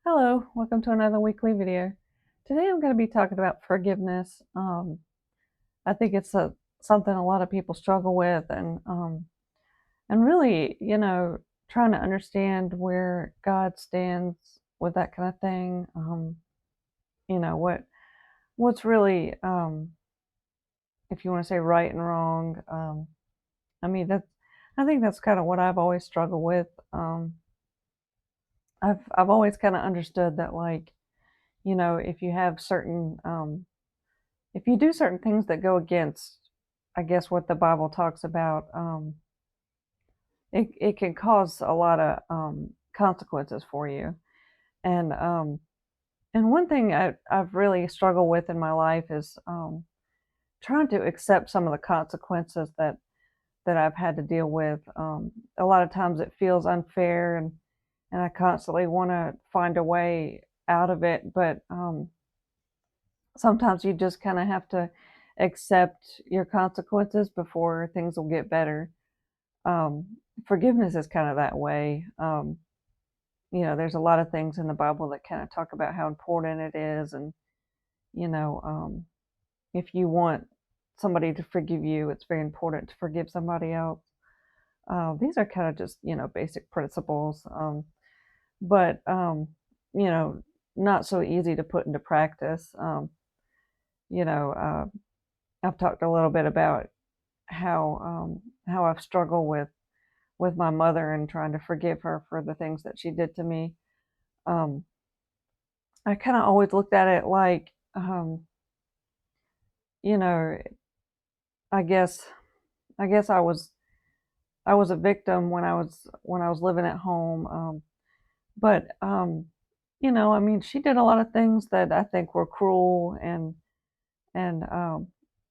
Hello, welcome to another weekly video. Today I'm going to be talking about forgiveness. I think it's something a lot of people struggle with, and really, trying to understand where God stands with that kind of thing. You know what's really, if you want to say right and wrong. I mean I think that's kind of what I've always struggled with. I've always kind of understood that, like, if you have certain if you do certain things that go against, I guess, what the Bible talks about, it can cause a lot of consequences for you. And one thing I've really struggled with in my life is trying to accept some of the consequences that I've had to deal with. A lot of times it feels unfair, and I constantly want to find a way out of it, but sometimes you just kind of have to accept your consequences before things will get better. Forgiveness is kind of that way. There's a lot of things in the Bible that kind of talk about how important it is, and you know, um, if you want somebody to forgive you, it's very important to forgive somebody else. These are kind of just basic principles, but you know, not so easy to put into practice. You know, I've talked a little bit about how I've struggled with my mother and trying to forgive her for the things that she did to me. Um, I kind of always looked at it like, you know, I guess I guess I was a victim when I was living at home. But I mean, she did a lot of things that I think were cruel and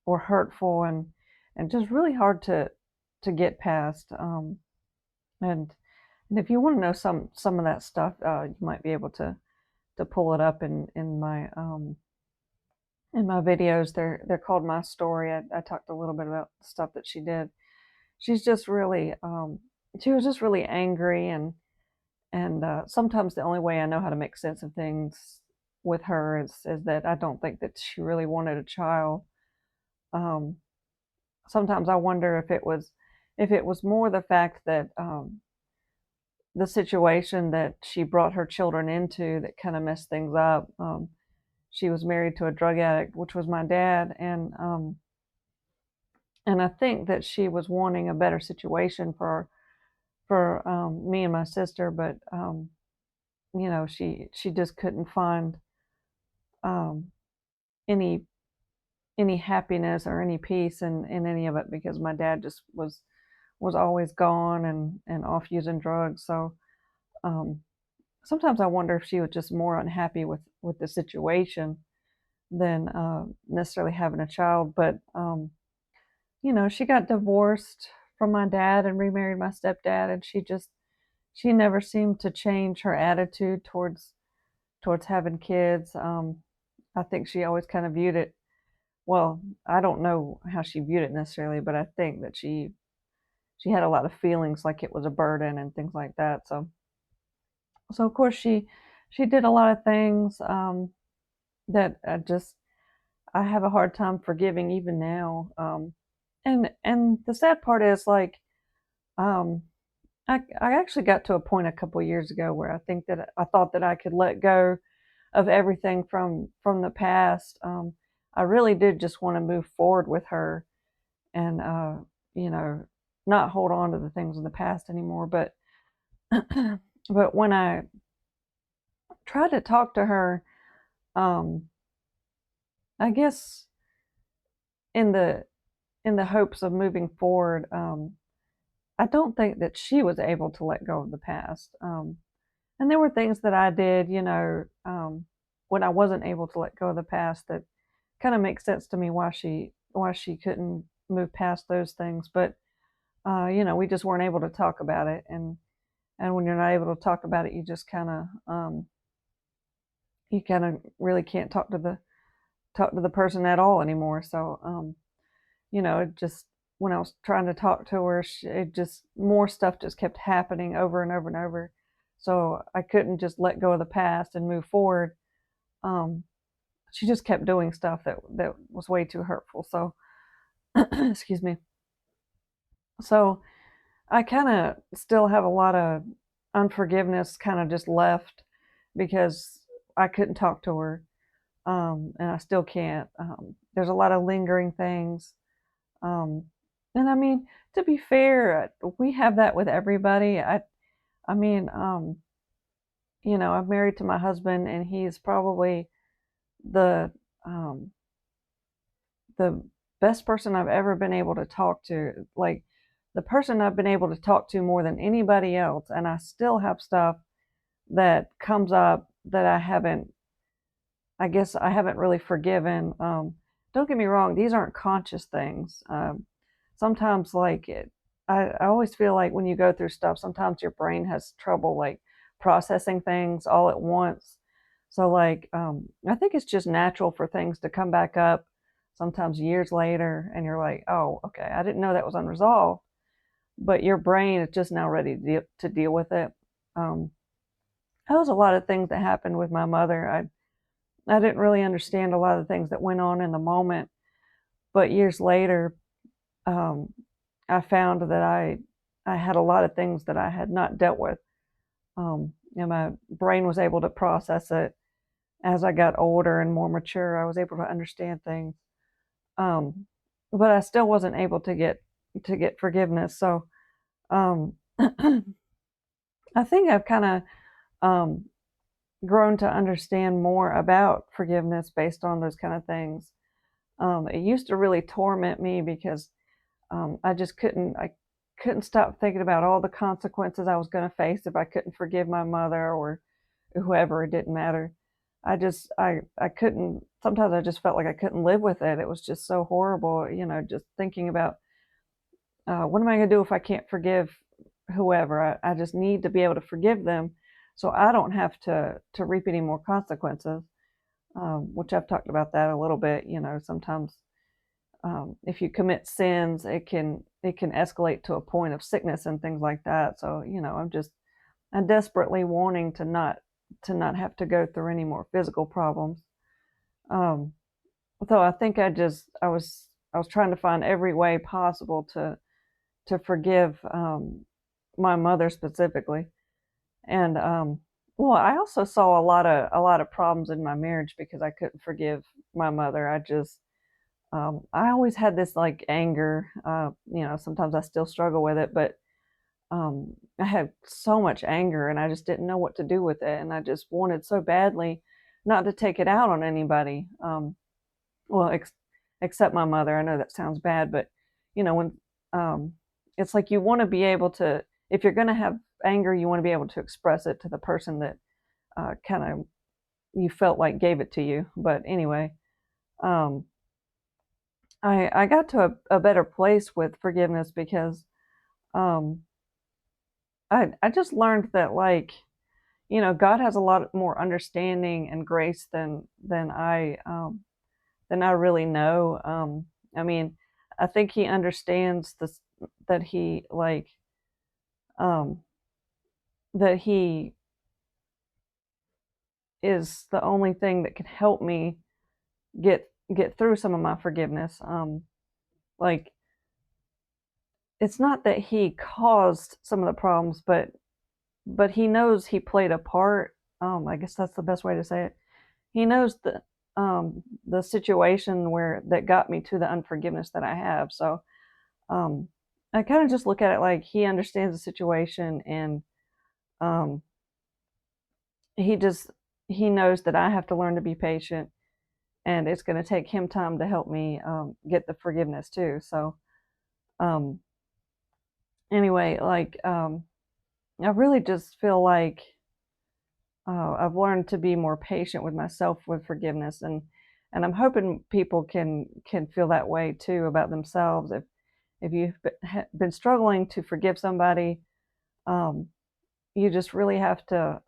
were hurtful and just really hard to get past. And and if you want to know some of that stuff, you might be able to pull it up in my videos. They're called My Story. I talked a little bit about the stuff that she did. She's just really she was just really angry, and sometimes the only way I know how to make sense of things with her is that I don't think that she really wanted a child. Um, Sometimes I wonder if it was more the fact that the situation that she brought her children into that kind of messed things up. She was married to a drug addict, which was my dad, and I think that she was wanting a better situation for me and my sister, but she just couldn't find um, any any happiness or any peace in any of it because my dad just was always gone and off using drugs. So um, sometimes I wonder if she was just more unhappy with the situation than necessarily having a child. But she got divorced from my dad and remarried my stepdad, and she never seemed to change her attitude towards having kids. I think she always kind of viewed it. Well, I don't know how she viewed it necessarily, but I think that she had a lot of feelings like it was a burden and things like that. So of course she did a lot of things that I have a hard time forgiving even now. And the sad part is, like, um, I actually got to a point a couple of years ago where I thought that I could let go of everything from the past. I really did just want to move forward with her and you know not hold on to the things in the past anymore. But but when I tried to talk to her, um, I guess in the hopes of moving forward, I don't think that she was able to let go of the past. And there were things that I did, when I wasn't able to let go of the past that kind of makes sense to me why she couldn't move past those things. But we just weren't able to talk about it, and when you're not able to talk about it, you kind of really can't talk to the person at all anymore. So it just when I was trying to talk to her, it just more stuff just kept happening over and over and over. So I couldn't just let go of the past and move forward. Um, she just kept doing stuff that was way too hurtful. So excuse me. So I kind of still have a lot of unforgiveness kind of just left because I couldn't talk to her. And I still can't. There's a lot of lingering things. Um, and I mean, to be fair, we have that with everybody. I mean, I'm married to my husband, and he's probably the um, the best person I've ever been able to talk to. Like the person I've been able to talk to more than anybody else, and I still have stuff that comes up that I guess I haven't really forgiven. Don't get me wrong; these aren't conscious things. Sometimes, I always feel like when you go through stuff, sometimes your brain has trouble like processing things all at once. So, I think it's just natural for things to come back up sometimes years later, and you're like, "Oh, okay, I didn't know that was unresolved," but your brain is just now ready to deal with it. Um, there was a lot of things that happened with my mother. I didn't really understand a lot of the things that went on in the moment, but years later, um, I found that I had a lot of things that I had not dealt with. And my brain was able to process it as I got older and more mature. I was able to understand things, um, but I still wasn't able to get forgiveness. So um, I think I've kind of um, grown to understand more about forgiveness based on those kind of things. It used to really torment me because I couldn't stop thinking about all the consequences I was going to face if I couldn't forgive my mother or whoever. It didn't matter. I couldn't. Sometimes I just felt like I couldn't live with it. It was just so horrible, just thinking about what am I going to do if I can't forgive whoever. I just need to be able to forgive them, so I don't have to reap any more consequences. Which I've talked about that a little bit. Sometimes if you commit sins, it can escalate to a point of sickness and things like that. So I'm desperately wanting to not have to go through any more physical problems. Um, so I think I was trying to find every way possible to forgive my mother specifically, and well, I also saw a lot of problems in my marriage because I couldn't forgive my mother. I always had this like anger. Sometimes I still struggle with it, but I had so much anger and I just didn't know what to do with it. And I just wanted so badly not to take it out on anybody. Well, except my mother. I know that sounds bad, but when um, it's like you want to be able to, if you're going to have anger, you want to be able to express it to the person that kind of you felt like gave it to you. But anyway, um, I got to a better place with forgiveness because um, I just learned that God has a lot more understanding and grace than I really know. I mean, I think He understands this that um, He is the only thing that can help me get through some of my forgiveness. Like it's not that He caused some of the problems, but He knows He played a part. I guess that's the best way to say it. He knows the situation where that got me to the unforgiveness that I have. So um, I kind of just look at it like He understands the situation, and um, he just he knows that I have to learn to be patient, and it's going to take Him time to help me get the forgiveness too. So um, anyway, I really just feel like I've learned to be more patient with myself with forgiveness, and I'm hoping people can feel that way too about themselves. If you've been struggling to forgive somebody, um, you just really have to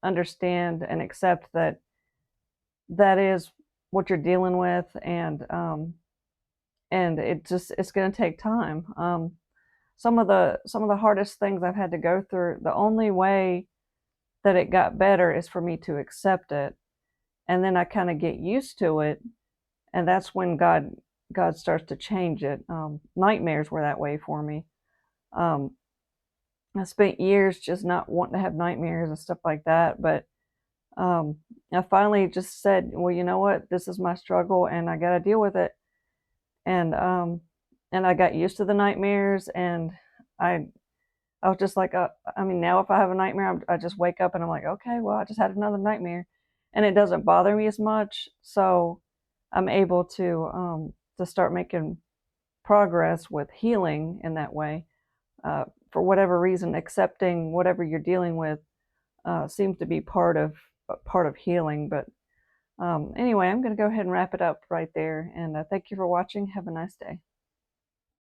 understand and accept that that is what you're dealing with, and it's going to take time. Some of the hardest things I've had to go through, the only way that it got better is for me to accept it, and then I kind of get used to it, and that's when God starts to change it. Nightmares were that way for me. Um, I spent years just not wanting to have nightmares and stuff like that, but um, I finally just said, "Well, you know what? This is my struggle, and I got to deal with it." And and I got used to the nightmares, and I I was just like, I mean, now if I have a nightmare, I just wake up and I'm like, okay, well, I just had another nightmare, and it doesn't bother me as much. So I'm able to start making progress with healing in that way. For whatever reason, accepting whatever you're dealing with seems to be part of healing. But anyway, I'm going to go ahead and wrap it up right there. And thank you for watching. Have a nice day.